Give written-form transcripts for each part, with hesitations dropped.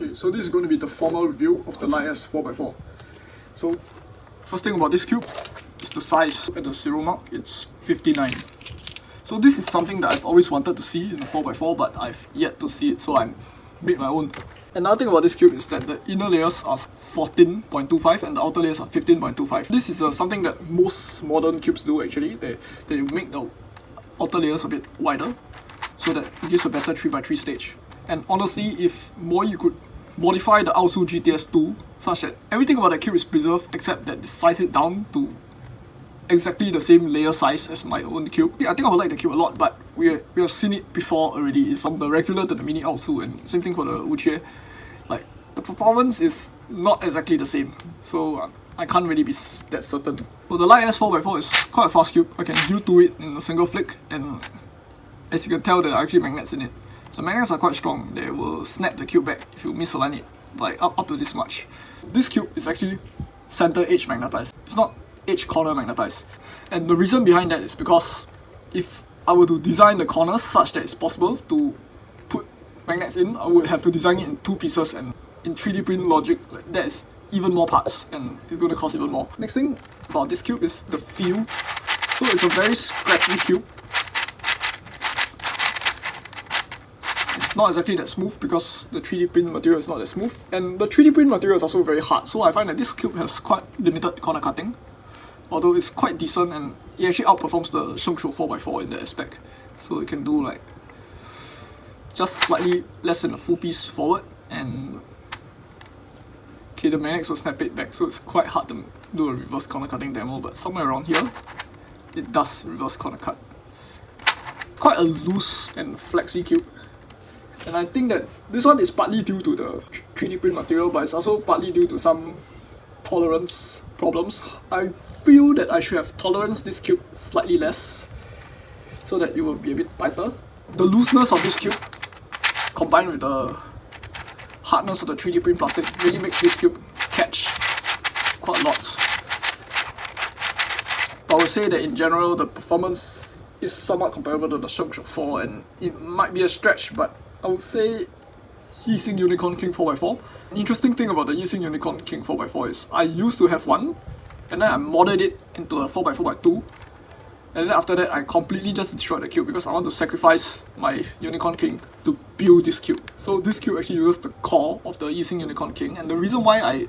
Okay, so this is going to be the formal review of the Lai S 4x4. So, first thing about this cube is the size. At the zero mark, it's 59. So this is something that I've always wanted to see in a 4x4, but I've yet to see it, so I made my own. Another thing about this cube is that the inner layers are 14.25 and the outer layers are 15.25. This is something that most modern cubes do actually. They make the outer layers a bit wider so that it gives a better 3x3 stage. And honestly, if you could modify the Aosu GTS2 such that everything about the cube is preserved except that they size it down to exactly the same layer size as my own cube. I think I would like the cube a lot, but we have seen it before already. It's from the regular to the mini Aosu, and same thing for the Wuqie. Like, the performance is not exactly the same, so I can't really be that certain. So the Lai S 4x4 is quite a fast cube. I can U2 it in a single flick, and as you can tell, there are actually magnets in it. The magnets are quite strong. They will snap the cube back if you misalign it, like up to this much. This cube is actually center edge magnetized. It's not edge corner magnetized. And the reason behind that is because if I were to design the corners such that it's possible to put magnets in, I would have to design it in two pieces, and in 3D print logic, that is even more parts and it's going to cost even more. Next thing about this cube is the feel. So it's a very scratchy cube. It's not exactly that smooth because the 3D print material is not that smooth, and the 3D print material is also very hard, so I find that this cube has quite limited corner cutting, although it's quite decent and it actually outperforms the Shengshu 4x4 in that aspect. So it can do like just slightly less than a full piece forward, and okay, the magnets will snap it back, so it's quite hard to do a reverse corner cutting demo, but somewhere around here it does reverse corner cut. Quite a loose and flexy cube. And I think that this one is partly due to the 3D print material, but it's also partly due to some tolerance problems. I feel that I should have toleranced this cube slightly less so that it will be a bit tighter. The looseness of this cube combined with the hardness of the 3D print plastic really makes this cube catch quite a lot. I would say that in general the performance is somewhat comparable to the Shengshu 4, and it might be a stretch, but I would say Yixing Unicorn King 4x4. An interesting thing about the Yixing Unicorn King 4x4 is I used to have one, and then I modded it into a 4x4x2, and then after that I completely just destroyed the cube because I want to sacrifice my Unicorn King to build this cube. So this cube actually uses the core of the Yixing Unicorn King, and the reason why I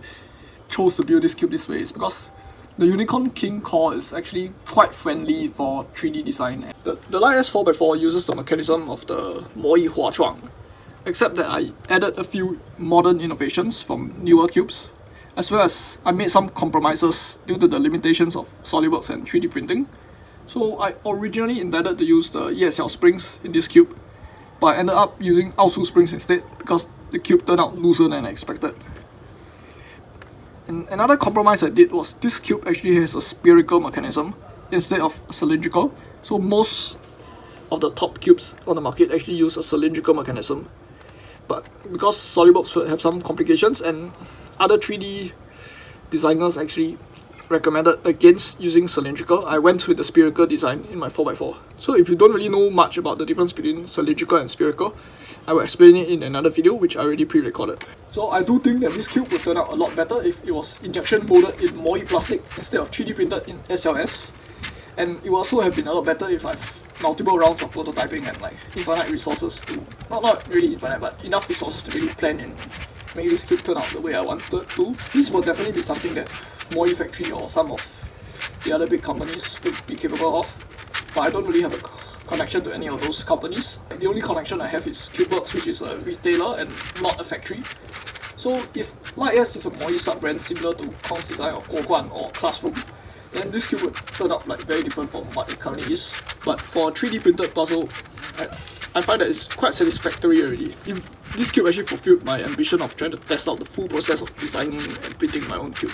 chose to build this cube this way is because the Unicorn King core is actually quite friendly for 3D design. The Lai S 4x4 uses the mechanism of the Moi Hua Chuang, except that I added a few modern innovations from newer cubes, as well as I made some compromises due to the limitations of SolidWorks and 3D printing. So I originally intended to use the ESL springs in this cube, but I ended up using Aosu springs instead because the cube turned out looser than I expected. And another compromise I did was this cube actually has a spherical mechanism instead of cylindrical. So most of the top cubes on the market actually use a cylindrical mechanism. But because SolidWorks would have some complications and other 3D designers actually recommended against using cylindrical, I went with the spherical design in my 4x4. So if you don't really know much about the difference between cylindrical and spherical, I will explain it in another video which I already pre-recorded. So I do think that this cube would turn out a lot better if it was injection molded in Moi plastic instead of 3D printed in SLS. And it would also have been a lot better if I have multiple rounds of prototyping and like infinite resources to, not really infinite, but enough resources to really plan and make this cube turn out the way I wanted to. This will definitely be something that Moi Factory or some of the other big companies would be capable of, but I don't really have a connection to any of those companies. The only connection I have is CubeWorks, which is a retailer and not a factory. So if Lai S is a Moi sub-brand similar to Kong's Design or Guoguan or Classroom, then this cube would turn out like very different from what it currently is. But for a 3D printed puzzle, I find that it's quite satisfactory already. This cube actually fulfilled my ambition of trying to test out the full process of designing and printing my own cube.